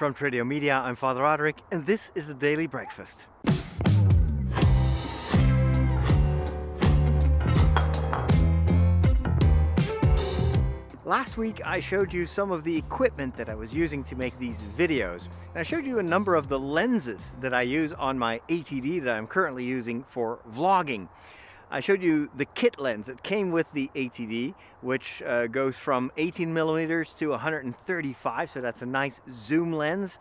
From Tradio Media, I'm Father Roderick, and this is the Daily Breakfast. Last week I showed you some of the equipment that I was using to make these videos. And I showed you a number of the lenses that I use on my ATD that I'm currently using for vlogging. I showed you the kit lens that came with the ATD, which goes from 18mm to 135, so that's a nice zoom lens.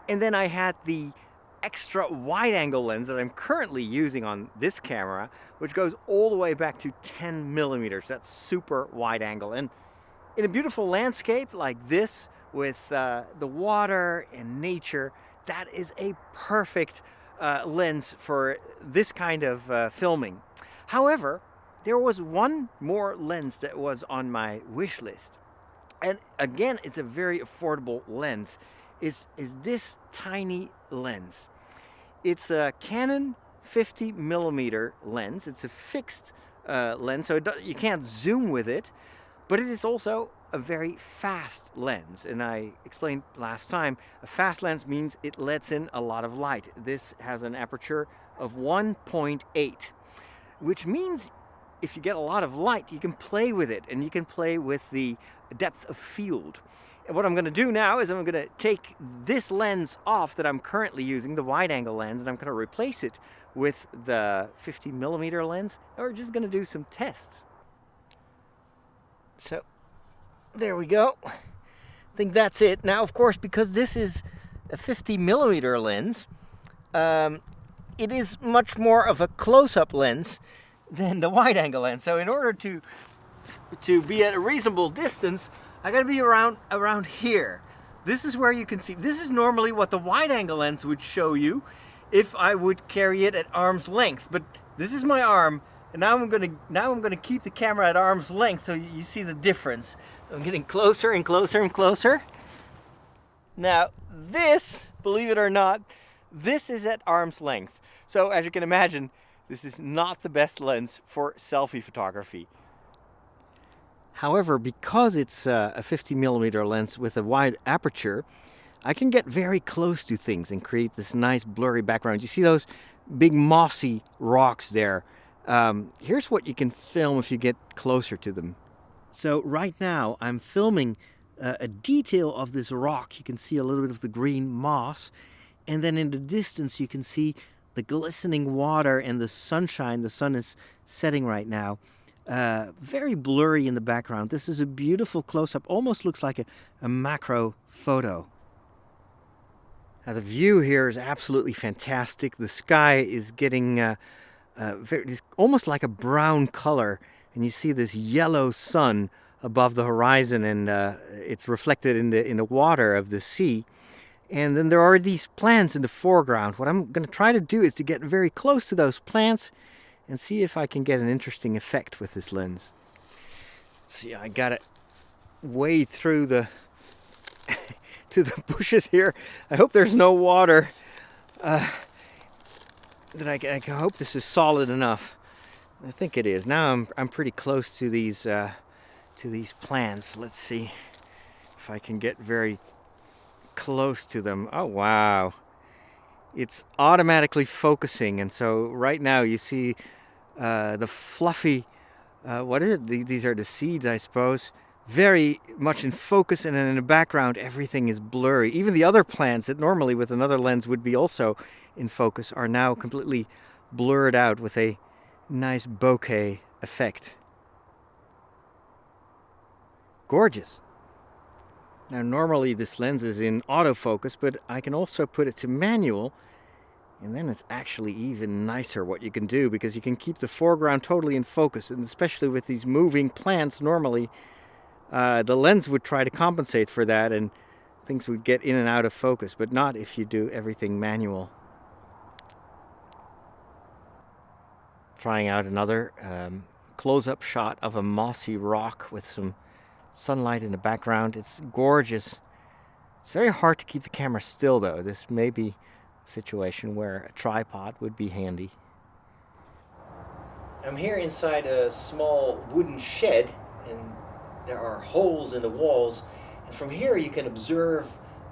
And then I had the extra wide-angle lens that I'm currently using on this camera, which goes all the way back to 10mm. That's super wide-angle. And in a beautiful landscape like this, with the water and nature, that is a perfect lens for this kind of filming. However, there was one more lens that was on my wish list. And again, it's a very affordable lens. Is this tiny lens. It's a Canon 50mm lens. It's a fixed lens, so you can't zoom with it, but it is also a very fast lens. And I explained last time, a fast lens means it lets in a lot of light. This has an aperture of 1.8. which means if you get a lot of light, you can play with it, and you can play with the depth of field. And what I'm going to do now is I'm going to take this lens off that I'm currently using, the wide-angle lens, and I'm going to replace it with the 50mm lens, and we're just going to do some tests. So, there we go. I think that's it. Now, of course, because this is a 50mm lens, it is much more of a close-up lens than the wide-angle lens. So in order to be at a reasonable distance, I gotta be around here. This is where you can see. This is normally what the wide-angle lens would show you if I would carry it at arm's length. But this is my arm, and now I'm gonna keep the camera at arm's length so you see the difference. I'm getting closer and closer and closer. Now this, believe it or not, this is at arm's length. So as you can imagine, this is not the best lens for selfie photography. However, because it's a 50mm lens with a wide aperture, I can get very close to things and create this nice blurry background. You see those big mossy rocks there? Here's what you can film if you get closer to them. So right now I'm filming a detail of this rock. You can see a little bit of the green moss. And then in the distance you can see the glistening water and the sunshine. The sun is setting right now. Very blurry in the background. This is a beautiful close-up. Almost looks like a macro photo. Now the view here is absolutely fantastic. The sky is getting it's almost like a brown color. And you see this yellow sun above the horizon, and it's reflected in the water of the sea. And then there are these plants in the foreground. What I'm going to try to do is to get very close to those plants and see if I can get an interesting effect with this lens. Let's see, I got it way through the to the bushes here. I hope there's no water. I hope this is solid enough. I think it is. Now I'm pretty close to these plants. Let's see if I can get very close to them. Oh wow, it's automatically focusing, and so right now you see the fluffy what is it, these are the seeds, I suppose, very much in focus, and then in the background everything is blurry. Even the other plants that normally with another lens would be also in focus are now completely blurred out with a nice bokeh effect. Gorgeous. Now normally this lens is in autofocus, but I can also put it to manual, and then it's actually even nicer what you can do, because you can keep the foreground totally in focus. And especially with these moving plants, normally the lens would try to compensate for that and things would get in and out of focus, but not if you do everything manual. Trying out another close-up shot of a mossy rock with some sunlight in the background. It's gorgeous. It's very hard to keep the camera still though. This may be a situation where a tripod would be handy. I'm here inside a small wooden shed, and there are holes in the walls, and from here you can observe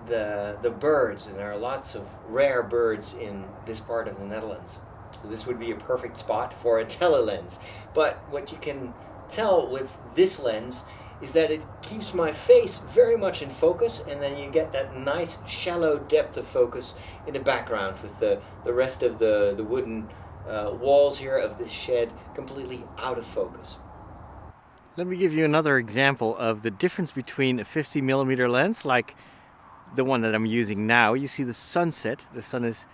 the birds, and there are lots of rare birds in this part of the Netherlands. So this would be a perfect spot for a telelens. But what you can tell with this lens is that it keeps my face very much in focus, and then you get that nice shallow depth of focus in the background with the rest of the wooden walls here of this shed completely out of focus. Let me give you another example of the difference between a 50mm lens like the one that I'm using now. You see the sunset. The sun is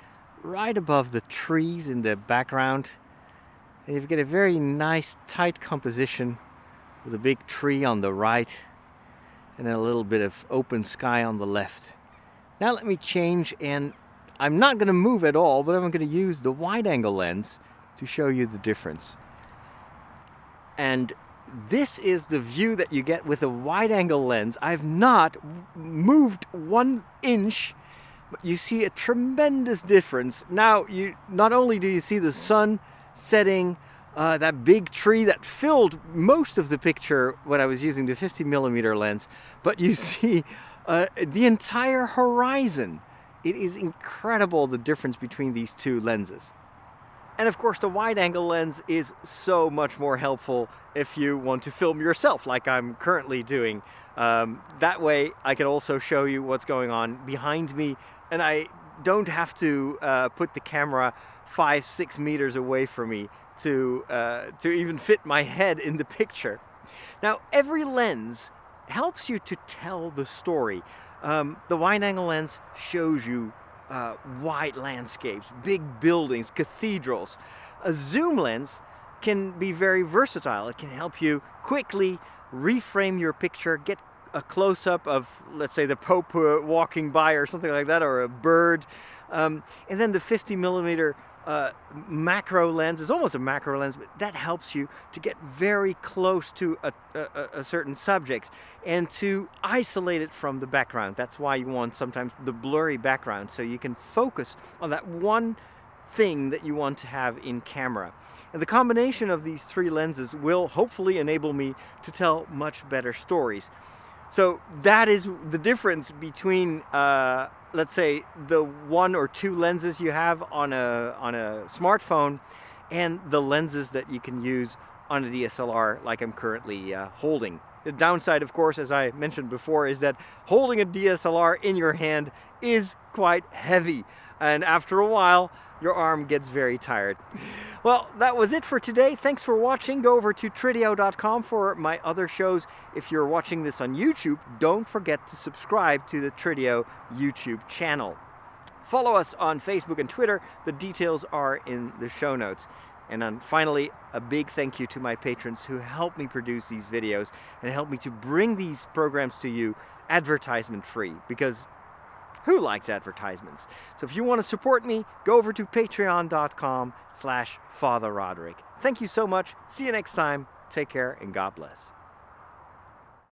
right above the trees in the background. And you get a very nice tight composition with a big tree on the right and a little bit of open sky on the left. Now let me change, and I'm not going to move at all, but I'm going to use the wide angle lens to show you the difference. And this is the view that you get with a wide angle lens. I've not moved 1 inch, but you see a tremendous difference. Now, not only do you see the sun setting, that big tree that filled most of the picture when I was using the 50mm lens, but you see the entire horizon. It is incredible the difference between these two lenses. And of course, the wide-angle lens is so much more helpful if you want to film yourself, like I'm currently doing. That way, I can also show you what's going on behind me, and I don't have to put the camera 5-6 meters away from me to even fit my head in the picture. Now, every lens helps you to tell the story. The wide-angle lens shows you wide landscapes, big buildings, cathedrals. A zoom lens can be very versatile. It can help you quickly reframe your picture, get a close-up of, let's say, the Pope walking by or something like that, or a bird. And then the 50mm macro lens is almost a macro lens, but that helps you to get very close to a certain subject and to isolate it from the background. That's why you want sometimes the blurry background, so you can focus on that one thing that you want to have in camera. And the combination of these three lenses will hopefully enable me to tell much better stories. So that is the difference between let's say the 1 or 2 lenses you have on a smartphone and the lenses that you can use on a DSLR like I'm currently holding. The downside, of course, as I mentioned before, is that holding a DSLR in your hand is quite heavy, and after a while your arm gets very tired. Well, that was it for today. Thanks for watching. Go over to Tridio.com for my other shows. If you're watching this on YouTube, don't forget to subscribe to the Tridio YouTube channel. Follow us on Facebook and Twitter. The details are in the show notes. And then finally, a big thank you to my patrons who help me produce these videos and help me to bring these programs to you advertisement free, because who likes advertisements? So if you want to support me, go over to patreon.com/Father Roderick. Thank you so much. See you next time. Take care and God bless.